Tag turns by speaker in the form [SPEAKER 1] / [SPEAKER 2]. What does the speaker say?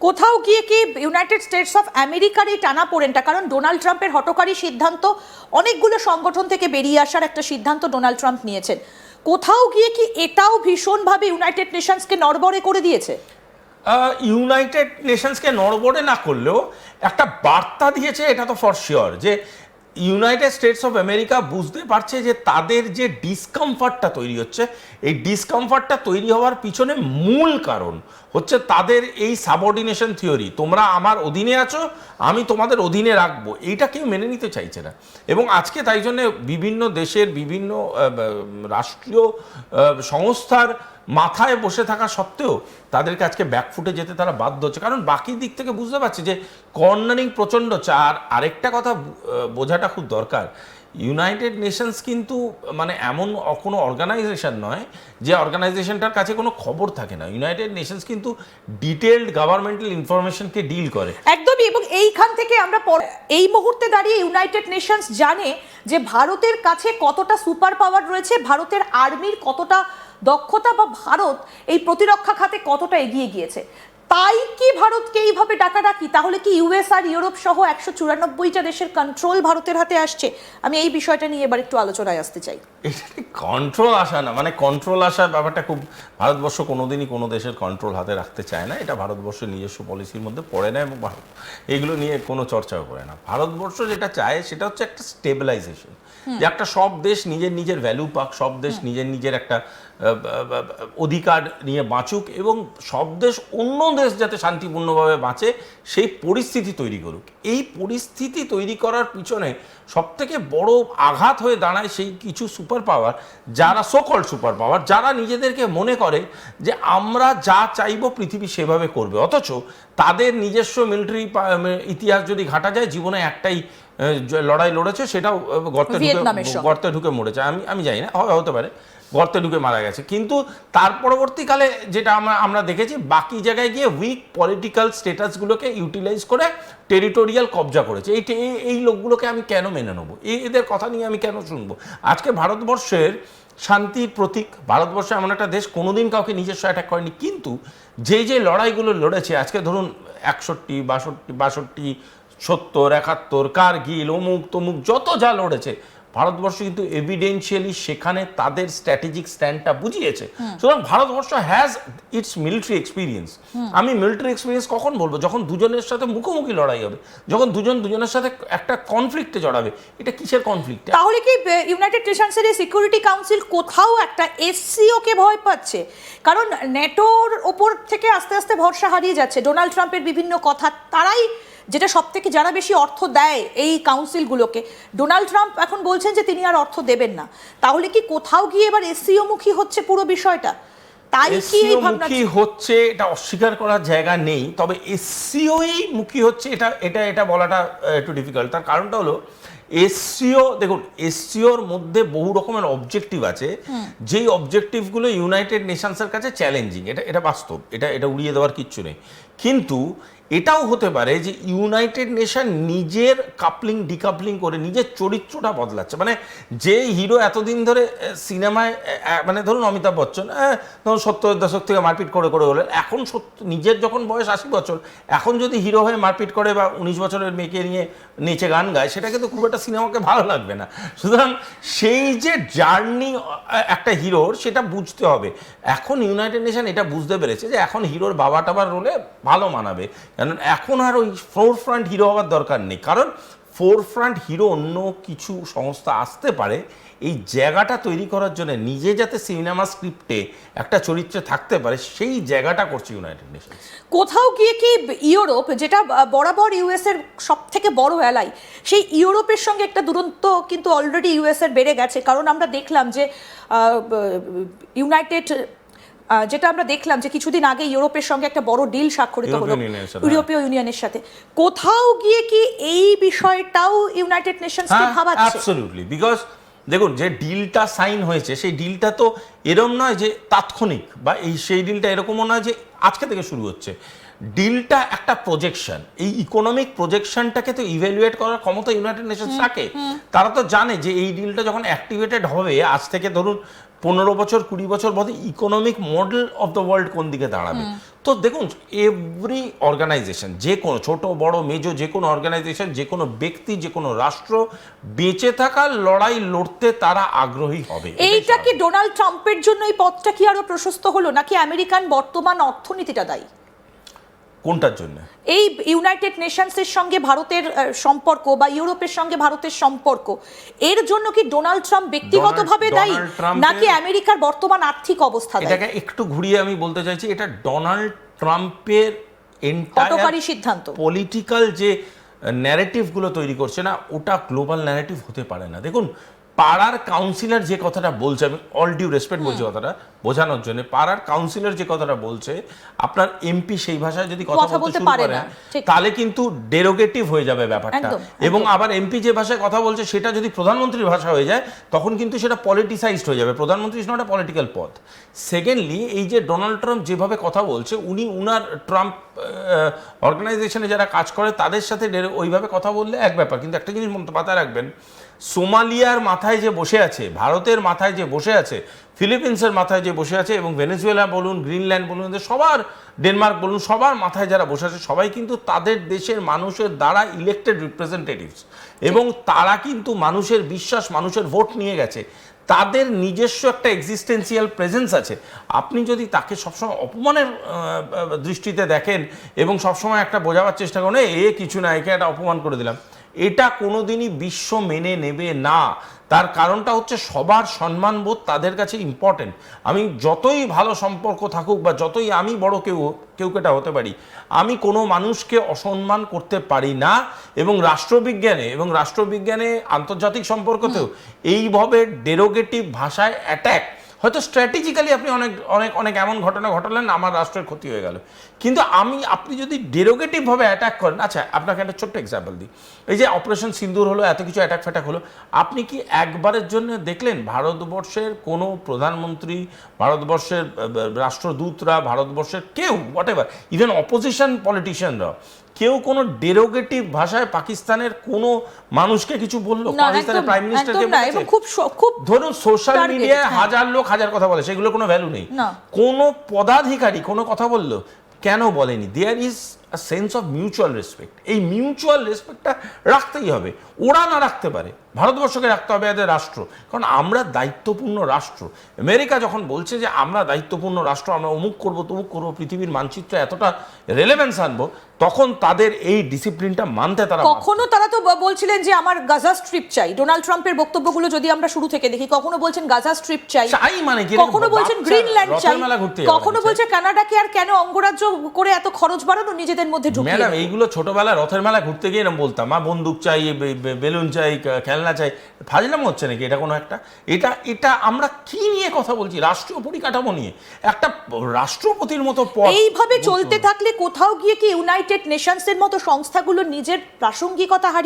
[SPEAKER 1] কোথাও গিয়ে কি ইউনাইটেড স্টেটস অফ আমেরিকার এই টানাপোড়েনটা, কারণ ডোনাল্ড ট্রাম্পের হঠকারী সিদ্ধান্ত, অনেকগুলো সংগঠন থেকে বেরিয়ে আসার একটা সিদ্ধান্ত ডোনাল্ড ট্রাম্প নিয়েছেন, কোথাও গিয়ে কি এটাও ভীষণভাবে ইউনাইটেড নেশনসকে নড়বড়ে করে দিয়েছে?
[SPEAKER 2] ইউনাইটেড নেশনসকে নড়বড়ে না করলেও একটা বার্তা দিয়েছে, এটা তো ফর শিওর, যে ইউনাইটেড স্টেটস অফ আমেরিকা বুঝতে পারছে যে তাদের যে ডিসকমফর্টটা তৈরি হচ্ছে, এই ডিসকমফর্টটা তৈরি হওয়ার পিছনে মূল কারণ হচ্ছে তাদের এই সাবঅর্ডিনেশন থিওরি। তোমরা আমার অধীনে আছো, আমি তোমাদের অধীনে রাখবো, এইটা কেউ মেনে নিতে চাইছে না। এবং আজকে তাই জন্য বিভিন্ন দেশের বিভিন্ন রাষ্ট্রীয় সংস্থার মাথায় বসে থাকা সত্ত্বেও তাদেরকে আজকে ব্যাকফুটে যেতে তারা বাধ্য হচ্ছে, কারণ বাকি দিক থেকে বুঝতে পারছে যে কর্নারিং প্রচণ্ড চার। আরেকটা কথা বোঝাটা খুব দরকার, ইউনাইটেড নেশনস কিন্তু মানে এমন কোনো অর্গানাইজেশন নয় যে অর্গানাইজেশনটার কাছে কোনো খবর থাকে না। ইউনাইটেড নেশনস কিন্তু ডিটেলড গভর্নমেন্টাল ইনফরমেশনকে ডিল করে
[SPEAKER 1] একদমই। এবং এইখান থেকে আমরা এই মুহূর্তে দাঁড়িয়ে ইউনাইটেড নেশনস জানে যে ভারতের কাছে কতটা সুপার পাওয়ার রয়েছে, ভারতের আর্মির কতটা দক্ষতা, বা ভারত এই প্রতিরক্ষা খাতে কতটা এগিয়ে গিয়েছে। তাই কি ভারতকে এইভাবে ডাকাডাকি? তাহলে কি ইউএস আর ইউরোপ সহ 194টা দেশের কন্ট্রোল ভারতের হাতে আসছে? আমি এই বিষয়টা নিয়ে এবার একটু আলোচনায় আসতে চাই।
[SPEAKER 2] এটা কন্ট্রোল আসা না, মানে কন্ট্রোল আসার ব্যাপারটা খুব, ভারতবর্ষ কোনোদিনই কোনো দেশের কন্ট্রোল হাতে রাখতে চায় না, এটা ভারতবর্ষের নিজস্ব পলিসির মধ্যে পড়ে না, এবং ভারত এগুলো নিয়ে কোনো চর্চাও করে না। ভারতবর্ষ যেটা চায় সেটা হচ্ছে একটা স্টেবিলাইজেশন, যে একটা সব দেশ নিজের নিজের ভ্যালু পাক, সব দেশ নিজের নিজের একটা অধিকার নিয়ে বাঁচুক, এবং সব দেশ অন্য দেশ যাতে শান্তিপূর্ণভাবে বাঁচে সেই পরিস্থিতি তৈরি করুক। এই পরিস্থিতি তৈরি করার পিছনে সবথেকে বড় আঘাত হয়ে দাঁড়ায় সেই কিছু সুপার পাওয়ার, যারা সোকল্ড সুপার পাওয়ার, যারা নিজেদেরকে মনে করে যে আমরা যা চাইবো পৃথিবী সেভাবে করবে, অথচ তাদের নিজস্ব মিলিটারি ইতিহাস যদি ঘাটা যায়, জীবনে একটাই লড়াই লড়েছে, সেটাও গর্তে ঢুকে মরেছে। আমি জানি না, হতে পারে গর্তে ঢুকে মারা গেছে, কিন্তু তার পরবর্তীকালে যেটা আমরা দেখেছি, বাকি জায়গায় গিয়ে উইক পলিটিক্যাল স্টেটাসগুলোকে ইউটিলাইজ করে টেরিটোরিয়াল কবজা করেছে। এই লোকগুলোকে আমি কেন মেনে নেবো? এদের কথা নিয়ে আমি কেন শুনবো? আজকে ভারতবর্ষের শান্তির প্রতীক, ভারতবর্ষ এমন একটা দেশ কোনোদিন কাউকে নিজস্ব অ্যাটাক করেনি, কিন্তু যে লড়াইগুলো লড়েছে, আজকে ধরুন 61, 62, 70, 71, কার্গিল, অমুক তমুক, যত যা লড়েছে, ভারতবর্ষ কিন্তু এভিডেন্সিয়ালি সেখানে তাদের স্ট্র্যাটেজিক স্ট্যান্ডটা বুঝিয়েছে। সুতরাং Bharatvarsha has its military experience. আমি মিলিটারি এক্সপিরিয়েন্স কখন বলবো? যখন দুজনের সাথে মুখোমুখি লড়াই হবে, যখন দুজনের সাথে একটা কনফ্লিক্টে জড়াবে। এটা কিসের কনফ্লিক্ট?
[SPEAKER 1] তাহলে কি ইউনাইটেড নেশনসের সিকিউরিটি কাউন্সিল কোথাও একটা এসসিও কে ভয় পাচ্ছে? কারণ নেটোর ওপর থেকে আস্তে আস্তে ভরসা হারিয়ে যাচ্ছে। ডোনাল্ড ট্রাম্পের বিভিন্ন কথা, তারাই যেটা সব থেকে যারা বেশি অর্থ দেয় এই কাউন্সিলগুলোকে, ডোনাল্ড ট্রাম্প এখন বলছেন যে তিনি আর অর্থ দেবেন না। তাহলে কি কোথাও গিয়ে এবার এসসিও মুখী হচ্ছে পুরো বিষয়টা? তাই কি এই ভাবনা
[SPEAKER 2] হচ্ছে, এটা অস্বীকার করার জায়গা নেই, তবে এসসিওই মুখী হচ্ছে এটা বলাটা একটু ডিফিকাল্ট। তার কারণটা হলো, এসসিও, দেখুন, এসসিওর মধ্যে বহু রকমের অবজেক্টিভ আছে, যেই অবজেক্টিভগুলো ইউনাইটেড নেশনসের কাছে চ্যালেঞ্জিং, এটা বাস্তব, এটা উড়িয়ে দেওয়ার কিচ্ছু নেই। কিন্তু এটাও হতে পারে যে ইউনাইটেড নেশন নিজের কাপলিং ডিকাপলিং করে নিজের চরিত্রটা বদলাচ্ছে। মানে যে হিরো এতদিন ধরে সিনেমায়, মানে ধরুন অমিতাভ বচ্চন, ধরুন 70-এর দশক থেকে মারপিট করে হলেন, এখন নিজের যখন বয়স 80 বছর, এখন যদি হিরো হয়ে মারপিট করে বা 19 বছরের মেয়েকে নিয়ে নেচে গান গায়, সেটা কিন্তু খুব একটা সিনেমাকে ভালো লাগবে না। সুতরাং সেই যে জার্নি একটা হিরোর, সেটা বুঝতে হবে। এখন ইউনাইটেড নেশন এটা বুঝতে পেরেছে যে এখন হিরোর বাবা টাবার রোলে ভালো মানাবে, কারণ এখন আর ওই ফোরফ্রন্ট হিরো হওয়ার দরকার নেই। কারণ ফোরফ্রন্ট হিরো অন্য কিছু সংস্থা আসতে পারে এই জায়গাটা তৈরি করার জন্য, নিজে যাতে সিনেমা স্ক্রিপ্টে একটা চরিত্রে থাকতে পারে, সেই জায়গাটা করছে ইউনাইটেড নেশন।
[SPEAKER 1] কোথাও গিয়ে কি ইউরোপ, যেটা বরাবর ইউএস এর সব থেকে বড় অ্যালাই, সেই ইউরোপের সঙ্গে একটা দূরত্ব কিন্তু অলরেডি ইউএস এর বেড়ে গেছে। কারণ আমরা দেখলাম যে আমরা দেখলাম যে কিছুদিন আগে ইউরোপের সঙ্গে একটা বড় ডিল স্বাক্ষরিত হলো ইউরোপীয় ইউনিয়নের সাথে। কোথাও গিয়ে কি এই বিষয়টাও ইউনাইটেড নেশনসকে ভাবাচ্ছে?
[SPEAKER 2] অ্যাবসলিউটলি, বিকজ দেখুন, যে ডিলটা সাইন হয়েছে, সেই ডিলটা তো এরকম নয় যে তাৎক্ষণিক, বা সেই ডিলটা এরকমও নয় যে আজকে থেকে শুরু হচ্ছে। ডিলটা একটা প্রজেকশন, এই ইকোনমিক প্রজেকশনটাকে তো ইভ্যালুয়েট করার ক্ষমতা ইউনাইটেড নেশনস থাকে। তারা তো জানে যে এই ডিলটা যখন অ্যাক্টিভেটেড হবে, আজ থেকে ধরুন 15 বছর 20 বছর বাদে economic model of the world কোন দিকে দাঁড়াবে। তো দেখুন, এভরি অর্গানাইজেশন, যে কোনো ছোট বড় মেজো যে কোনো অর্গানাইজেশন, যে কোনো ব্যক্তি, যে কোনো রাষ্ট্র বেঁচে থাকার লড়াই লড়তে তারা আগ্রহী হবে।
[SPEAKER 1] এইটা কি ডোনাল্ড ট্রাম্পের জন্য এই পথটা কি আরো প্রশস্ত হলো, নাকি আমেরিকান বর্তমান অর্থনীতিটা দায়ী?
[SPEAKER 2] কোনটার জন্য?
[SPEAKER 1] এই ইউনাইটেড নেশনসের সঙ্গে ভারতের সম্পর্ক বা ইউরোপের সঙ্গে ভারতের সম্পর্ক, এর জন্য কি ডোনাল্ড ট্রাম্প ব্যক্তিগতভাবে দায়ী, নাকি আমেরিকার বর্তমান আর্থিক অবস্থা দায়ী?
[SPEAKER 2] এটাকে একটু ঘুরিয়ে আমি বলতে চাইছি, এটা ডোনাল্ড ট্রাম্পের
[SPEAKER 1] হঠকারী সিদ্ধান্ত,
[SPEAKER 2] পলিটিক্যাল যে ন্যারেটিভগুলো তৈরি করছে না, ওটা গ্লোবাল ন্যারেটিভ হতে পারে না। দেখুন, পাড়ার কাউন্সিলর যে কথাটা বলছে, আমি অল ডিউ রেসপেক্ট বলছি কথাটা বোঝানোর জন্য, পাড়ার কাউন্সিলর যে কথাটা বলছে, আপনার এমপি সেই ভাষায় যদি কথা বলতে শুরু করে তাহলে কিন্তু ডেরোগেটিভ হয়ে যাবে ব্যাপারটা। এবং আবার এমপি যে ভাষায় কথা বলছে সেটা যদি প্রধানমন্ত্রীর ভাষা হয়ে যায় তখন কিন্তু সেটা পলিটিসাইজড হয়ে যাবে। প্রধানমন্ত্রী ইজ নট আ পলিটিক্যাল পদ। সেকেন্ডলি, এই যে ডোনাল্ড ট্রাম্প যেভাবে কথা বলছে, উনার ট্রাম্প অর্গানাইজেশনে যারা কাজ করে তাদের সাথে ওইভাবে কথা বললে এক ব্যাপার, কিন্তু একটা জিনিস মাথায় রাখবেন, সোমালিয়ার মাথায় যে বসে আছে, ভারতের মাথায় যে বসে আছে, ফিলিপিন্সের মাথায় যে বসে আছে, এবং ভেনেজুয়েলা বলুন, গ্রিনল্যান্ড বলুন, সবার, ডেনমার্ক বলুন, সবার মাথায় যারা বসে আছে, সবাই কিন্তু তাদের দেশের মানুষের দ্বারা ইলেক্টেড রিপ্রেজেন্টেটিভস, এবং তারা কিন্তু মানুষের বিশ্বাস, মানুষের ভোট নিয়ে গেছে, তাদের নিজস্ব একটা এক্সিস্টেন্সিয়াল প্রেজেন্স আছে। আপনি যদি তাকে সবসময় অপমানের দৃষ্টিতে দেখেন এবং সবসময় একটা বোঝাবার চেষ্টা করেন, এ কিছু না, একে একটা অপমান করে দিলাম, এটা কোনোদিনই বিশ্ব মেনে নেবে না। তার কারণটা হচ্ছে সবার সম্মানবোধ তাদের কাছে ইম্পর্টেন্ট। আমি যতই ভালো সম্পর্ক থাকুক বা যতই আমি বড় কেউ কেটা হতে পারি, আমি কোনো মানুষকে অসম্মান করতে পারি না। এবং রাষ্ট্রবিজ্ঞানে আন্তর্জাতিক সম্পর্কতেও এইভাবে ডেরোগেটিভ ভাষায় অ্যাট্যাক, হয়তো স্ট্র্যাটেজিক্যালি আপনি অনেক অনেক অনেক এমন ঘটনা ঘটালেন আমার রাষ্ট্রের ক্ষতি হয়ে গেল, কিন্তু আপনি যদি ডেরোগেটিভভাবে অ্যাটাক করেন। আচ্ছা, আপনাকে একটা ছোট্ট এক্সাম্পল দিই। এই যে অপারেশন সিন্দুর হলো, এত কিছু অ্যাটাক ফ্যাটাক হলো, আপনি কি একবারের জন্য দেখলেন ভারতবর্ষের কোনো প্রধানমন্ত্রী, ভারতবর্ষের রাষ্ট্রদূতরা, ভারতবর্ষের কেউ, হোয়াট এভার, ইভেন অপোজিশন পলিটিশিয়ানরা, কেউ কোনো ডেরোগেটিভ ভাষায় পাকিস্তানের কোনো মানুষকে কিছু বললো? পাকিস্তানের প্রাইম মিনিস্টারকে ধরুন, সোশ্যাল মিডিয়ায় হাজার লোক হাজার কথা বলে, সেগুলো কোনো ভ্যালু নেই। কোনো পদাধিকারী কোনো কথা বললো, কেন বলেনি? There is a sense of mutual respect. এই মিউচুয়াল রেসপেক্টটা রাখতেই হবে। ওরা না রাখতে পারে, ভারতবর্ষকে রাখতে হবে এদের রাষ্ট্র, কারণ আমরা দায়িত্বপূর্ণ রাষ্ট্র। আমেরিকা যখন বলছে যে আমরা দায়িত্বপূর্ণ রাষ্ট্র, আমরা অমুক করবো তমুক করবো, পৃথিবীর মানচিত্রে এতটা রেলেভেন্স আনবো, তখন তাদের এই ডিসিপ্লিনটা মানতে তারা,
[SPEAKER 1] কখনো তারা তো বলছিলেন যে আমার গাজা স্ট্রিপ চাই। ডোনাল্ড ট্রাম্পের বক্তব্যগুলো যদি আমরা শুরু থেকে দেখি, কখনো বলছেন গাজা স্ট্রিপ চাই,
[SPEAKER 2] মানে কি,
[SPEAKER 1] কখনো বলছেন গ্রিনল্যান্ড চাই, কখনো বলছে কানাডাকে আর কেন অঙ্গরাজ্য করে এত খরচ বাড়ানো নিজেদের মধ্যে ঢুকিয়ে।
[SPEAKER 2] ম্যাডাম, এইগুলো ছোটবেলায় রথের মেলা ঘুরতে গিয়ে এরকম বলতাম, বন্দুক চাই, বেলুন চাই, খেলনা চাই, ফাজলাম হচ্ছে নাকি এটা কোনো একটা? এটা আমরা কি নিয়ে কথা বলছি? রাষ্ট্রীয় পরিকাঠামো নিয়ে। একটা রাষ্ট্রপতির মতো পদ
[SPEAKER 1] এইভাবে চলতে থাকলে কোথাও গিয়ে কি ইউনাইটেড নেশনসের মতো সংস্থাগুলো নিজের প্রাসঙ্গিকতা হারিয়ে